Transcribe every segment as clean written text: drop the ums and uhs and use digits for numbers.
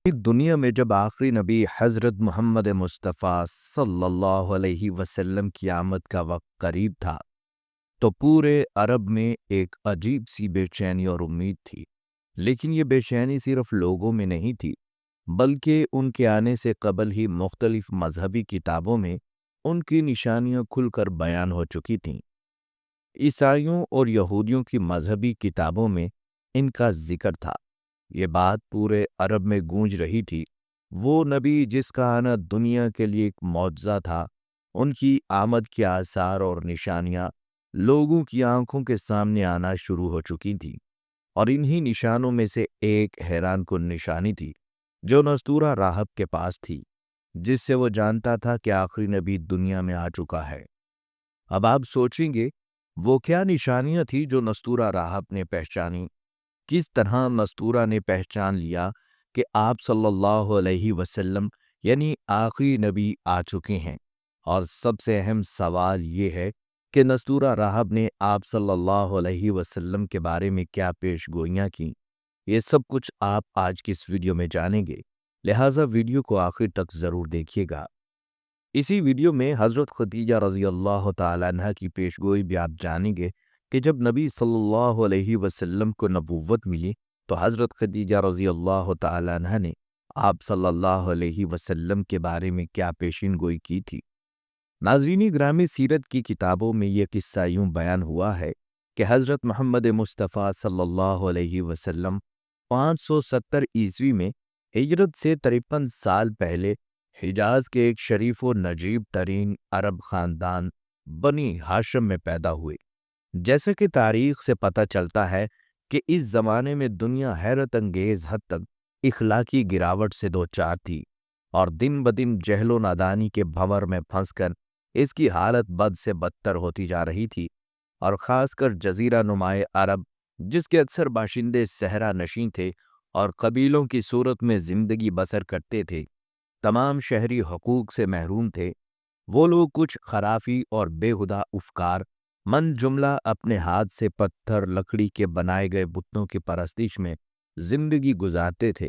دنیا میں جب آخری نبی حضرت محمد مصطفیٰ صلی اللہ علیہ وسلم کی آمد کا وقت قریب تھا تو پورے عرب میں ایک عجیب سی بے چینی اور امید تھی۔ لیکن یہ بے چینی صرف لوگوں میں نہیں تھی، بلکہ ان کے آنے سے قبل ہی مختلف مذہبی کتابوں میں ان کی نشانیاں کھل کر بیان ہو چکی تھیں۔ عیسائیوں اور یہودیوں کی مذہبی کتابوں میں ان کا ذکر تھا۔ یہ بات پورے عرب میں گونج رہی تھی، وہ نبی جس کا آنا دنیا کے لیے ایک معجزہ تھا، ان کی آمد کے آثار اور نشانیاں لوگوں کی آنکھوں کے سامنے آنا شروع ہو چکی تھیں، اور انہی نشانوں میں سے ایک حیران کن نشانی تھی جو نستورہ راہب کے پاس تھی، جس سے وہ جانتا تھا کہ آخری نبی دنیا میں آ چکا ہے۔ اب آپ سوچیں گے وہ کیا نشانیاں تھی جو نستورہ راہب نے پہچانی؟ کس طرح نستورہ نے پہچان لیا کہ آپ صلی اللہ علیہ وسلم یعنی آخری نبی آ چکے ہیں؟ اور سب سے اہم سوال یہ ہے کہ نستورہ راہب نے آپ صلی اللہ علیہ وسلم کے بارے میں کیا پیش گوئیاں کیں؟ یہ سب کچھ آپ آج کی اس ویڈیو میں جانیں گے، لہٰذا ویڈیو کو آخر تک ضرور دیکھیے گا۔ اسی ویڈیو میں حضرت خدیجہ رضی اللہ تعالیٰ عنہ کی پیشگوئی بھی آپ جانیں گے کہ جب نبی صلی اللہ علیہ وسلم کو نبوت ملی تو حضرت خدیجہ رضی اللہ تعالیٰ عنہ نے آپ صلی اللہ علیہ وسلم کے بارے میں کیا پیشین گوئی کی تھی۔ ناظرین گرامی، سیرت کی کتابوں میں یہ قصہ یوں بیان ہوا ہے کہ حضرت محمد مصطفیٰ صلی اللہ علیہ وسلم 570 عیسوی میں ہجرت سے 53 سال پہلے حجاز کے ایک شریف و نجیب ترین عرب خاندان بنی ہاشم میں پیدا ہوئے۔ جیسا کہ تاریخ سے پتہ چلتا ہے کہ اس زمانے میں دنیا حیرت انگیز حد تک اخلاقی گراوٹ سے دوچار تھی، اور دن بدن جہل و نادانی کے بھنور میں پھنس کر اس کی حالت بد سے بدتر ہوتی جا رہی تھی، اور خاص کر جزیرہ نمائے عرب جس کے اکثر باشندے صحرا نشیں تھے اور قبیلوں کی صورت میں زندگی بسر کرتے تھے، تمام شہری حقوق سے محروم تھے۔ وہ لوگ کچھ خرافی اور بےہدہ افکار من جملہ اپنے ہاتھ سے پتھر لکڑی کے بنائے گئے بتوں کی پرستش میں زندگی گزارتے تھے،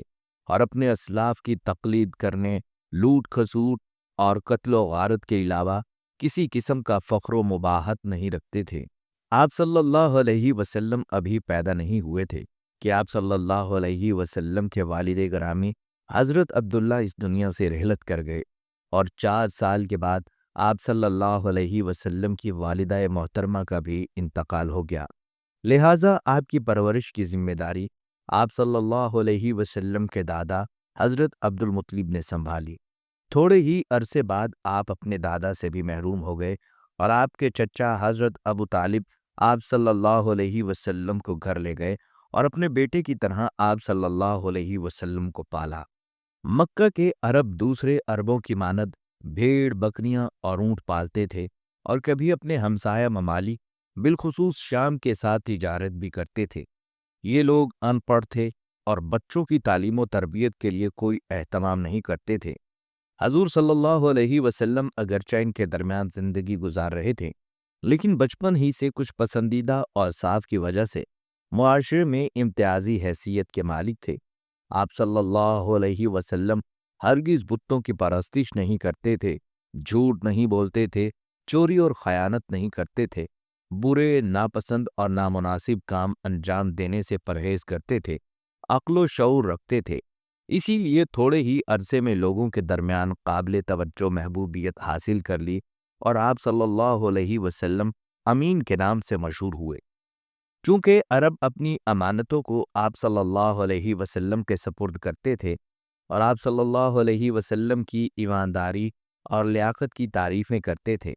اور اپنے اسلاف کی تقلید کرنے، لوٹ کھسوٹ اور قتل و غارت کے علاوہ کسی قسم کا فخر و مباحت نہیں رکھتے تھے۔ آپ صلی اللہ علیہ وسلم ابھی پیدا نہیں ہوئے تھے کہ آپ صلی اللہ علیہ وسلم کے والد گرامی حضرت عبداللہ اس دنیا سے رحلت کر گئے، اور 4 سال کے بعد آپ صلی اللہ علیہ وسلم کی والدہ محترمہ کا بھی انتقال ہو گیا، لہٰذا آپ کی پرورش کی ذمہ داری آپ صلی اللہ علیہ وسلم کے دادا حضرت عبد المطلب نے سنبھالی۔ تھوڑے ہی عرصے بعد آپ اپنے دادا سے بھی محروم ہو گئے، اور آپ کے چچا حضرت ابو طالب آپ صلی اللہ علیہ وسلم کو گھر لے گئے اور اپنے بیٹے کی طرح آپ صلی اللہ علیہ وسلم کو پالا۔ مکہ کے عرب دوسرے عربوں کی مانند بھیڑ بکریاں اور اونٹ پالتے تھے، اور کبھی اپنے ہمسایہ ممالک بالخصوص شام کے ساتھ تجارت بھی کرتے تھے۔ یہ لوگ ان پڑھ تھے اور بچوں کی تعلیم و تربیت کے لیے کوئی اہتمام نہیں کرتے تھے۔ حضور صلی اللہ علیہ وسلم اگرچہ ان کے درمیان زندگی گزار رہے تھے، لیکن بچپن ہی سے کچھ پسندیدہ اوصاف کی وجہ سے معاشرے میں امتیازی حیثیت کے مالک تھے۔ آپ صلی اللہ علیہ وسلم ہرگز بتوں کی پرستش نہیں کرتے تھے، جھوٹ نہیں بولتے تھے، چوری اور خیانت نہیں کرتے تھے، برے، ناپسند اور نامناسب کام انجام دینے سے پرہیز کرتے تھے، عقل و شعور رکھتے تھے۔ اسی لیے تھوڑے ہی عرصے میں لوگوں کے درمیان قابل توجہ محبوبیت حاصل کر لی، اور آپ صلی اللہ علیہ وسلم امین کے نام سے مشہور ہوئے۔ چونکہ عرب اپنی امانتوں کو آپ صلی اللہ علیہ وسلم کے سپرد کرتے تھے، اور آپ صلی اللہ علیہ وسلم کی ایمانداری اور لیاقت کی تعریفیں کرتے تھے،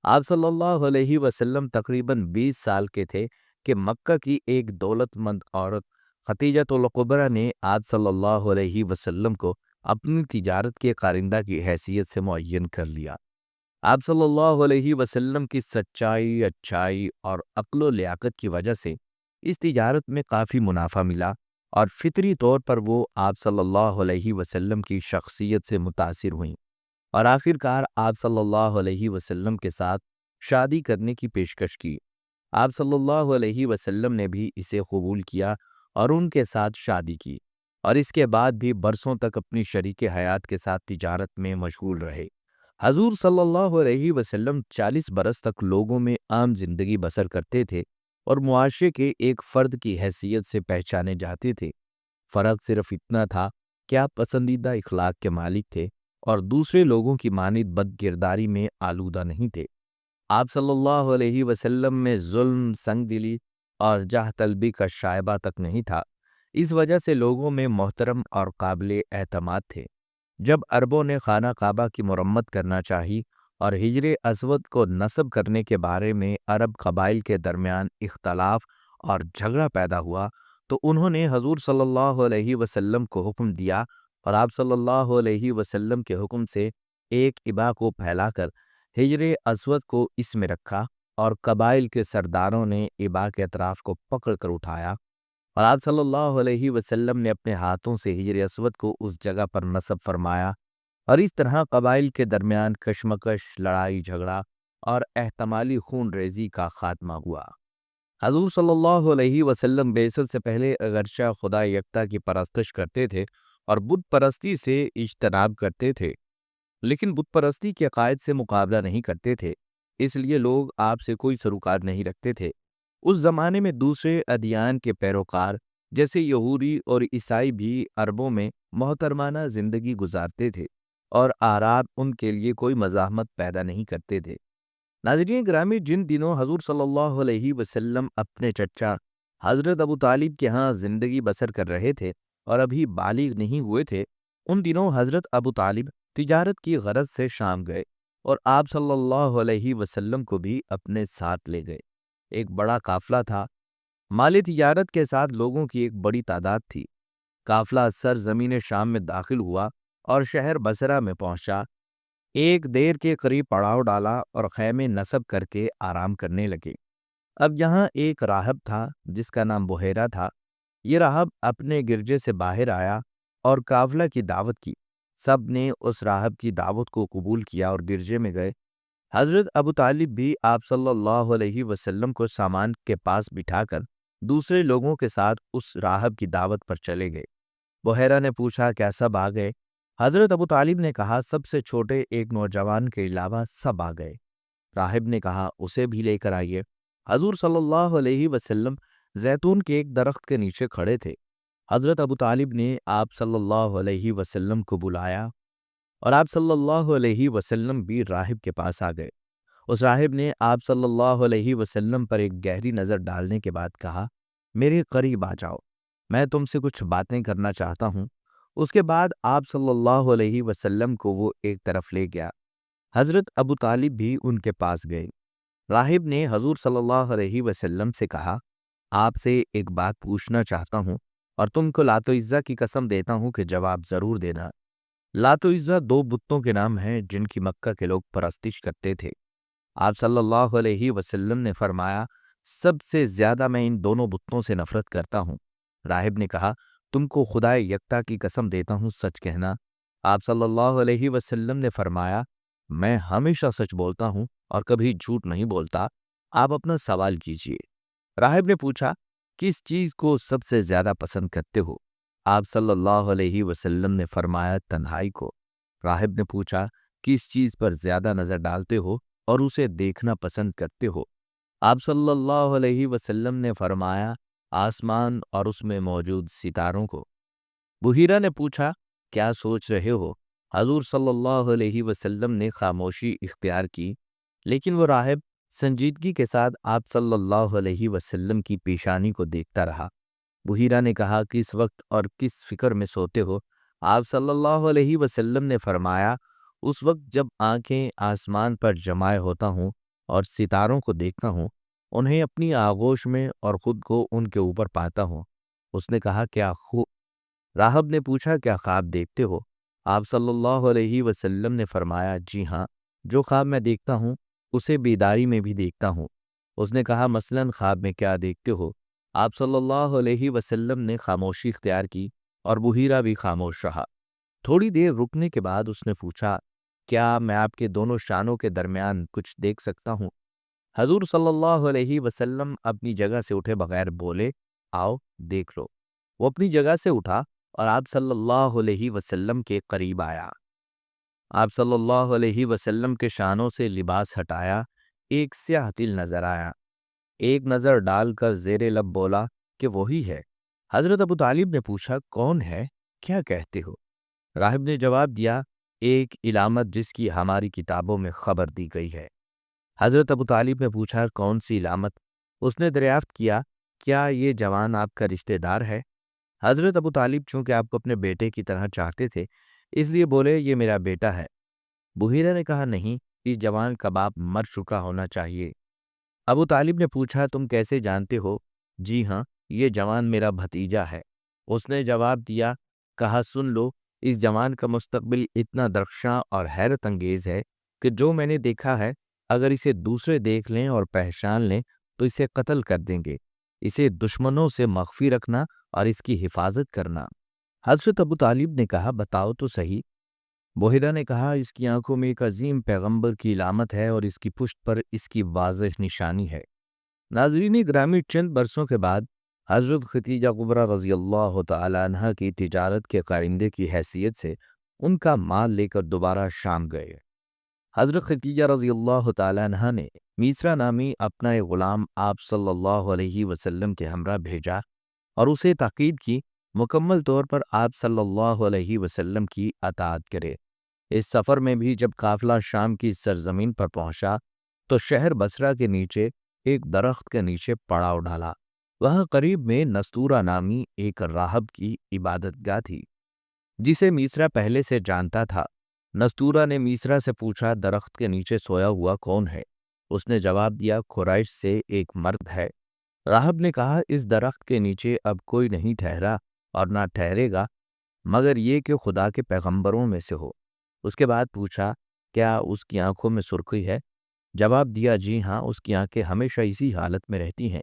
آپ صلی اللہ علیہ وسلم تقریباً 20 سال کے تھے کہ مکہ کی ایک دولت مند عورت خدیجۃ الکبریٰ نے آپ صلی اللہ علیہ وسلم کو اپنی تجارت کے کارندہ کی حیثیت سے معین کر لیا۔ آپ صلی اللہ علیہ وسلم کی سچائی، اچھائی اور عقل و لیاقت کی وجہ سے اس تجارت میں کافی منافع ملا، اور فطری طور پر وہ آپ صلی اللہ علیہ وسلم کی شخصیت سے متاثر ہوئیں، اور آخر کار آپ صلی اللہ علیہ وسلم کے ساتھ شادی کرنے کی پیشکش کی۔ آپ صلی اللہ علیہ وسلم نے بھی اسے قبول کیا اور ان کے ساتھ شادی کی، اور اس کے بعد بھی برسوں تک اپنی شریک حیات کے ساتھ تجارت میں مشغول رہے۔ حضور صلی اللہ علیہ وسلم 40 برس تک لوگوں میں عام زندگی بسر کرتے تھے اور معاشرے کے ایک فرد کی حیثیت سے پہچانے جاتے تھے۔ فرق صرف اتنا تھا کہ آپ پسندیدہ اخلاق کے مالک تھے اور دوسرے لوگوں کی مانند بد کرداری میں آلودہ نہیں تھے۔ آپ صلی اللہ علیہ وسلم میں ظلم، سنگ دلی اور جاہ طلبی کا شائبہ تک نہیں تھا۔ اس وجہ سے لوگوں میں محترم اور قابل اعتماد تھے۔ جب عربوں نے خانہ کعبہ کی مرمت کرنا چاہی اور حجر اسود کو نصب کرنے کے بارے میں عرب قبائل کے درمیان اختلاف اور جھگڑا پیدا ہوا تو انہوں نے حضور صلی اللہ علیہ وسلم کو حکم دیا اور آپ صلی اللہ علیہ وسلم کے حکم سے ایک ابا کو پھیلا کر حجر اسود کو اس میں رکھا اور قبائل کے سرداروں نے ابا کے اطراف کو پکڑ کر اٹھایا اور آپ صلی اللہ علیہ وسلم نے اپنے ہاتھوں سے حجر اسود کو اس جگہ پر نصب فرمایا اور اس طرح قبائل کے درمیان کشمکش، لڑائی جھگڑا اور احتمالی خون ریزی کا خاتمہ ہوا۔ حضور صلی اللہ علیہ وسلم بعثت سے پہلے اگرچہ خدا یکتا کی پرستش کرتے تھے اور بت پرستی سے اجتناب کرتے تھے، لیکن بت پرستی کے عقائد سے مقابلہ نہیں کرتے تھے، اس لیے لوگ آپ سے کوئی سروکار نہیں رکھتے تھے۔ اس زمانے میں دوسرے ادیان کے پیروکار جیسے یہودی اور عیسائی بھی عربوں میں محترمانہ زندگی گزارتے تھے اور اعراب ان کے لیے کوئی مزاحمت پیدا نہیں کرتے تھے۔ ناظرین گرامی، جن دنوں حضور صلی اللہ علیہ وسلم اپنے چچا حضرت ابو طالب کے ہاں زندگی بسر کر رہے تھے اور ابھی بالغ نہیں ہوئے تھے، ان دنوں حضرت ابو طالب تجارت کی غرض سے شام گئے اور آپ صلی اللہ علیہ وسلم کو بھی اپنے ساتھ لے گئے۔ ایک بڑا قافلہ تھا۔ مال تجارت کے ساتھ لوگوں کی ایک بڑی تعداد تھی۔ قافلہ سرزمین شام میں داخل ہوا اور شہر بصرہ میں پہنچا۔ ایک دیر کے قریب پڑاؤ ڈالا اور خیمے نصب کر کے آرام کرنے لگے۔ اب یہاں ایک راہب تھا جس کا نام بحیرہ تھا۔ یہ راہب اپنے گرجے سے باہر آیا اور قافلہ کی دعوت کی۔ سب نے اس راہب کی دعوت کو قبول کیا اور گرجے میں گئے۔ حضرت ابو طالب بھی آپ صلی اللہ علیہ وسلم کو سامان کے پاس بٹھا کر دوسرے لوگوں کے ساتھ اس راہب کی دعوت پر چلے گئے۔ بحیرہ نے پوچھا، کیا سب آ گئے؟ حضرت ابو طالب نے کہا، سب سے چھوٹے ایک نوجوان کے علاوہ سب آ گئے۔ راہب نے کہا، اسے بھی لے کر آئیے۔ حضور صلی اللہ علیہ وسلم زیتون کے ایک درخت کے نیچے کھڑے تھے۔ حضرت ابو طالب نے آپ صلی اللہ علیہ وسلم کو بلایا اور آپ صلی اللہ علیہ وسلم بھی راہب کے پاس آ گئے۔ اس راہب نے آپ صلی اللہ علیہ وسلم پر ایک گہری نظر ڈالنے کے بعد کہا، میرے قریب آ جاؤ، میں تم سے کچھ باتیں کرنا چاہتا ہوں۔ اس کے بعد آپ صلی اللہ علیہ وسلم کو وہ ایک طرف لے گیا۔ حضرت ابو طالب بھی ان کے پاس گئے۔ راہب نے حضور صلی اللہ علیہ وسلم سے کہا، آپ سے ایک بات پوچھنا چاہتا ہوں اور تم کو لات و عزا کی قسم دیتا ہوں کہ جواب ضرور دینا۔ لات و عزا دو بتوں کے نام ہیں جن کی مکہ کے لوگ پرستش کرتے تھے۔ آپ صلی اللہ علیہ وسلم نے فرمایا، سب سے زیادہ میں ان دونوں بتوں سے نفرت کرتا ہوں۔ راہب نے کہا، تم کو خدا یکتا کی قسم دیتا ہوں، سچ کہنا۔ آپ صلی اللہ علیہ وسلم نے فرمایا، میں ہمیشہ سچ بولتا ہوں اور کبھی جھوٹ نہیں بولتا، آپ اپنا سوال کیجیے۔ راہب نے پوچھا، کس چیز کو سب سے زیادہ پسند کرتے ہو؟ آپ صلی اللہ علیہ وسلم نے فرمایا، تنہائی کو۔ راہب نے پوچھا، کس چیز پر زیادہ نظر ڈالتے ہو اور اسے دیکھنا پسند کرتے ہو؟ آپ صلی اللہ علیہ وسلم نے فرمایا، آسمان اور اس میں موجود ستاروں کو۔ بحیرہ نے پوچھا، کیا سوچ رہے ہو؟ حضور صلی اللہ علیہ وسلم نے خاموشی اختیار کی، لیکن وہ راہب سنجیدگی کے ساتھ آپ صلی اللہ علیہ وسلم کی پیشانی کو دیکھتا رہا۔ بحیرہ نے کہا، کس وقت اور کس فکر میں سوتے ہو؟ آپ صلی اللہ علیہ وسلم نے فرمایا، اس وقت جب آنکھیں آسمان پر جمائے ہوتا ہوں اور ستاروں کو دیکھتا ہوں، انہیں اپنی آغوش میں اور خود کو ان کے اوپر پاتا ہوں۔ اس نے کہا، راہب نے پوچھا، کیا خواب دیکھتے ہو؟ آپ صلی اللہ علیہ وسلم نے فرمایا، جی ہاں، جو خواب میں دیکھتا ہوں اسے بیداری میں بھی دیکھتا ہوں۔ اس نے کہا، مثلاً خواب میں کیا دیکھتے ہو؟ آپ صلی اللہ علیہ وسلم نے خاموشی اختیار کی اور بحیرہ بھی خاموش رہا۔ تھوڑی دیر رکنے کے بعد اس نے پوچھا، کیا میں آپ کے دونوں شانوں کے درمیان کچھ دیکھ سکتا ہوں؟ حضور صلی اللہ علیہ وسلم اپنی جگہ سے اٹھے بغیر بولے، آؤ دیکھ لو۔ وہ اپنی جگہ سے اٹھا اور آپ صلی اللہ علیہ وسلم کے قریب آیا۔ آپ صلی اللہ علیہ وسلم کے شانوں سے لباس ہٹایا، ایک سیاہ تل نظر آیا۔ ایک نظر ڈال کر زیر لب بولا کہ وہی ہے۔ حضرت ابو طالب نے پوچھا کون ہے، کیا کہتے ہو؟ راہب نے جواب دیا ایک علامت جس کی ہماری کتابوں میں خبر دی گئی ہے۔ حضرت ابو طالب نے پوچھا کون سی علامت؟ اس نے دریافت کیا کیا یہ جوان آپ کا رشتہ دار ہے؟ حضرت ابو طالب چونکہ آپ کو اپنے بیٹے کی طرح چاہتے تھے اس لیے بولے یہ میرا بیٹا ہے۔ بحیرہ نے کہا نہیں، اس جوان کا باپ مر چکا ہونا چاہیے۔ ابو طالب نے پوچھا تم کیسے جانتے ہو؟ جی ہاں، یہ جوان میرا بھتیجا ہے۔ اس نے جواب دیا، کہا سن لو، اس جوان کا مستقبل اتنا درخشاں اور حیرت انگیز ہے کہ جو میں نے دیکھا ہے اگر اسے دوسرے دیکھ لیں اور پہچان لیں تو اسے قتل کر دیں گے۔ اسے دشمنوں سے مخفی رکھنا اور اس کی حفاظت کرنا۔ حضرت ابو طالب نے کہا بتاؤ تو صحیح۔ بحیرہ نے کہا اس کی آنکھوں میں ایک عظیم پیغمبر کی علامت ہے اور اس کی پشت پر اس کی واضح نشانی ہے۔ ناظرین گرامی، چند برسوں کے بعد حضرت ختیجہ کبریٰ رضی اللہ تعالی عنہ کی تجارت کے کارندے کی حیثیت سے ان کا مال لے کر دوبارہ شام گئے۔ حضرت ختیجہ رضی اللہ تعالی عنہ نے میسرا نامی اپنا ایک غلام آپ صلی اللہ علیہ وسلم کے ہمراہ بھیجا اور اسے تاکید کی مکمل طور پر آپ صلی اللہ علیہ وسلم کی اطاعت کرے۔ اس سفر میں بھی جب قافلہ شام کی سرزمین پر پہنچا تو شہر بصرہ کے نیچے ایک درخت کے نیچے پڑاؤ ڈالا۔ وہاں قریب میں نستورہ نامی ایک راہب کی عبادت گاہ تھی جسے میسرا پہلے سے جانتا تھا۔ نستورہ نے میسرا سے پوچھا درخت کے نیچے سویا ہوا کون ہے؟ اس نے جواب دیا قریش سے ایک مرد ہے۔ راہب نے کہا اس درخت کے نیچے اب کوئی نہیں ٹھہرا اور نہ ٹھہرے گا مگر یہ کہ خدا کے پیغمبروں میں سے ہو۔ اس کے بعد پوچھا کیا اس کی آنکھوں میں سرخی ہے؟ جواب دیا جی ہاں، اس کی آنکھیں ہمیشہ اسی حالت میں رہتی ہیں۔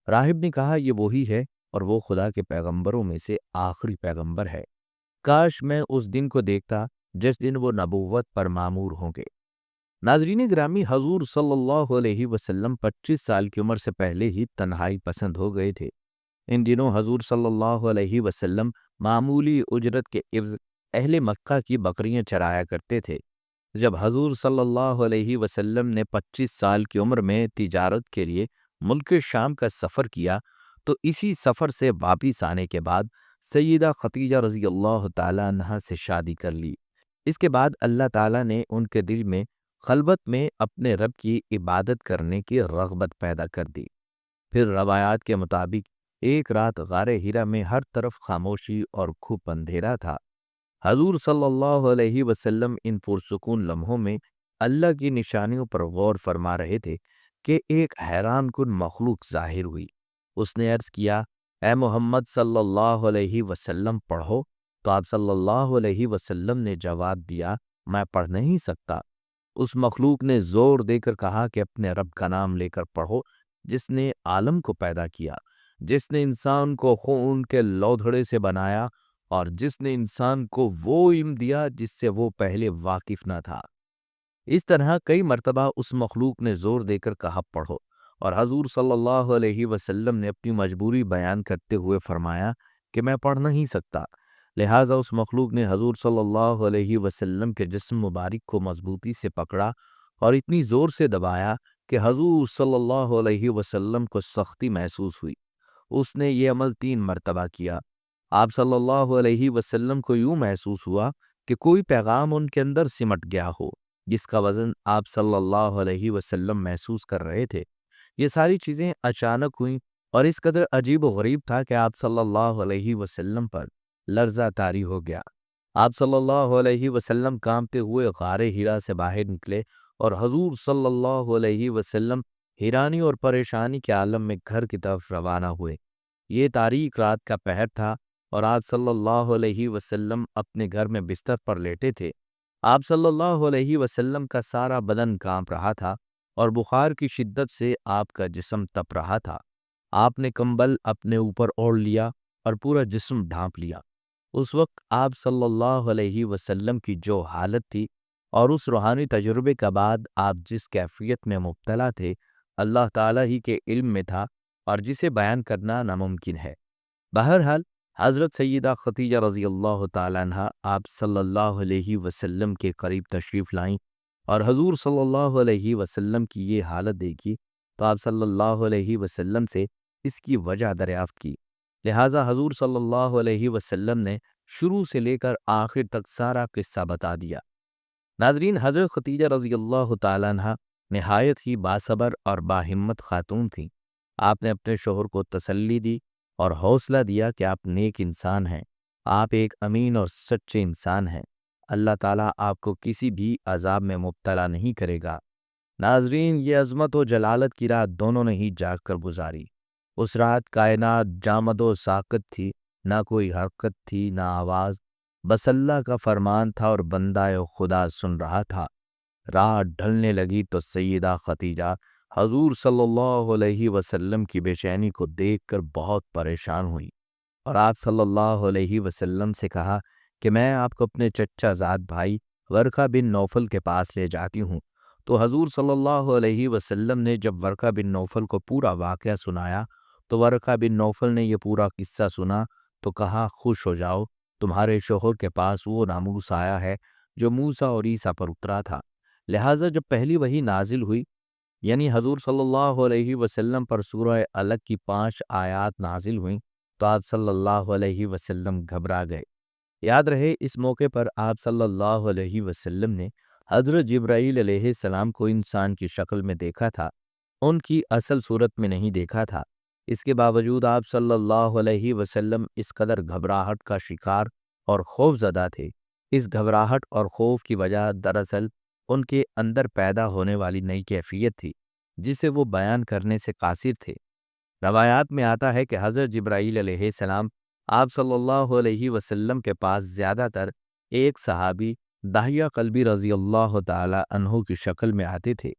راہب نے کہا یہ وہی ہے اور وہ خدا کے پیغمبروں میں سے آخری پیغمبر ہے۔ کاش میں اس دن کو دیکھتا جس دن وہ نبوت پر مامور ہوں گے۔ ناظرین گرامی، حضور صلی اللہ علیہ وسلم 25 سال کی عمر سے پہلے ہی تنہائی پسند ہو گئے تھے۔ ان دنوں حضور صلی اللہ علیہ وسلم معمولی اجرت کے عوض اہل مکہ کی بکریاں چرایا کرتے تھے۔ جب حضور صلی اللہ علیہ وسلم نے 25 سال کی عمر میں تجارت کے لیے ملک شام کا سفر کیا تو اسی سفر سے واپس آنے کے بعد سیدہ ختیجہ رضی اللہ تعالی عنہا سے شادی کر لی۔ اس کے بعد اللہ تعالیٰ نے ان کے دل میں خلوت میں اپنے رب کی عبادت کرنے کی رغبت پیدا کر دی۔ پھر روایات کے مطابق ایک رات غار ہیرا میں ہر طرف خاموشی اور کھپ اندھیرا تھا۔ حضور صلی اللہ علیہ وسلم ان پرسکون لمحوں میں اللہ کی نشانیوں پر غور فرما رہے تھے کہ ایک حیران کن مخلوق ظاہر ہوئی۔ اس نے عرض کیا اے محمد صلی اللہ علیہ وسلم پڑھو، تو آپ صلی اللہ علیہ وسلم نے جواب دیا میں پڑھ نہیں سکتا۔ اس مخلوق نے زور دے کر کہا کہ اپنے رب کا نام لے کر پڑھو جس نے عالم کو پیدا کیا، جس نے انسان کو خون کے لوتھڑے سے بنایا اور جس نے انسان کو وہ علم دیا جس سے وہ پہلے واقف نہ تھا۔ اس طرح کئی مرتبہ اس مخلوق نے زور دے کر کہا پڑھو، اور حضور صلی اللہ علیہ وسلم نے اپنی مجبوری بیان کرتے ہوئے فرمایا کہ میں پڑھ نہیں سکتا۔ لہٰذا اس مخلوق نے حضور صلی اللہ علیہ وسلم کے جسم مبارک کو مضبوطی سے پکڑا اور اتنی زور سے دبایا کہ حضور صلی اللہ علیہ وسلم کو سختی محسوس ہوئی۔ اس نے یہ عمل 3 مرتبہ کیا۔ آپ صلی اللہ علیہ وسلم کو یوں محسوس ہوا کہ کوئی پیغام ان کے اندر سمٹ گیا ہو جس کا وزن آپ صلی اللہ علیہ وسلم محسوس کر رہے تھے۔ یہ ساری چیزیں اچانک ہوئیں اور اس قدر عجیب و غریب تھا کہ آپ صلی اللہ علیہ وسلم پر لرزہ طاری ہو گیا۔ آپ صلی اللہ علیہ وسلم کانپتے ہوئے غار ہیرا سے باہر نکلے اور حضور صلی اللہ علیہ وسلم حیرانی اور پریشانی کے عالم میں گھر کی طرف روانہ ہوئے۔ یہ تاریک رات کا پہر تھا اور آپ صلی اللہ علیہ وسلم اپنے گھر میں بستر پر لیٹے تھے۔ آپ صلی اللہ علیہ وسلم کا سارا بدن کانپ رہا تھا اور بخار کی شدت سے آپ کا جسم تپ رہا تھا۔ آپ نے کمبل اپنے اوپر اوڑھ لیا اور پورا جسم ڈھانپ لیا۔ اس وقت آپ صلی اللہ علیہ وسلم کی جو حالت تھی اور اس روحانی تجربے کے بعد آپ جس کیفیت میں مبتلا تھے، اللہ تعالیٰ ہی کے علم میں تھا اور جسے بیان کرنا ناممکن ہے۔ بہرحال حضرت سیدہ خدیجہ رضی اللہ تعالیٰ عنہ آپ صلی اللہ علیہ وسلم کے قریب تشریف لائیں اور حضور صلی اللہ علیہ وسلم کی یہ حالت دیکھی تو آپ صلی اللہ علیہ وسلم سے اس کی وجہ دریافت کی۔ لہٰذا حضور صلی اللہ علیہ وسلم نے شروع سے لے کر آخر تک سارا قصہ بتا دیا۔ ناظرین، حضرت خدیجہ رضی اللہ تعالیٰ عنہ نہایت ہی باصبر اور باہمت خاتون تھیں۔ آپ نے اپنے شوہر کو تسلی دی اور حوصلہ دیا کہ آپ نیک انسان ہیں، آپ ایک امین اور سچے انسان ہیں، اللہ تعالیٰ آپ کو کسی بھی عذاب میں مبتلا نہیں کرے گا۔ ناظرین، یہ عظمت و جلالت کی رات دونوں نے ہی جاگ کر گزاری۔ اس رات کائنات جامد و ساکت تھی، نہ کوئی حرکت تھی نہ آواز، بس اللہ کا فرمان تھا اور بندہ خدا سن رہا تھا۔ رات ڈھلنے لگی تو سیدہ خدیجہ حضور صلی اللہ علیہ وسلم کی بے چینی کو دیکھ کر بہت پریشان ہوئی اور آپ صلی اللہ علیہ وسلم سے کہا کہ میں آپ کو اپنے چچا زاد بھائی ورقہ بن نوفل کے پاس لے جاتی ہوں۔ تو حضور صلی اللہ علیہ وسلم نے جب ورقہ بن نوفل کو پورا واقعہ سنایا تو ورقہ بن نوفل نے یہ پورا قصہ سنا تو کہا، خوش ہو جاؤ، تمہارے شوہر کے پاس وہ ناموس آیا ہے جو موسیٰ اور عیسیٰ پر اترا تھا۔ لہٰذا جب پہلی وحی نازل ہوئی، یعنی حضور صلی اللہ علیہ وسلم پر سورہ الگ کی 5 آیات نازل ہوئیں، تو آپ صلی اللہ علیہ وسلم گھبرا گئے۔ یاد رہے، اس موقع پر آپ صلی اللہ علیہ وسلم نے حضرت جبرائیل علیہ السلام کو انسان کی شکل میں دیکھا تھا، ان کی اصل صورت میں نہیں دیکھا تھا۔ اس کے باوجود آپ صلی اللہ علیہ وسلم اس قدر گھبراہٹ کا شکار اور خوف زدہ تھے۔ اس گھبراہٹ اور خوف کی وجہ دراصل ان کے اندر پیدا ہونے والی نئی کیفیت تھی جسے وہ بیان کرنے سے قاصر تھے۔ روایات میں آتا ہے کہ حضرت جبرائیل علیہ السلام آپ صلی اللہ علیہ وسلم کے پاس زیادہ تر ایک صحابی داہیہ قلبی رضی اللہ تعالی عنہ کی شکل میں آتے تھے۔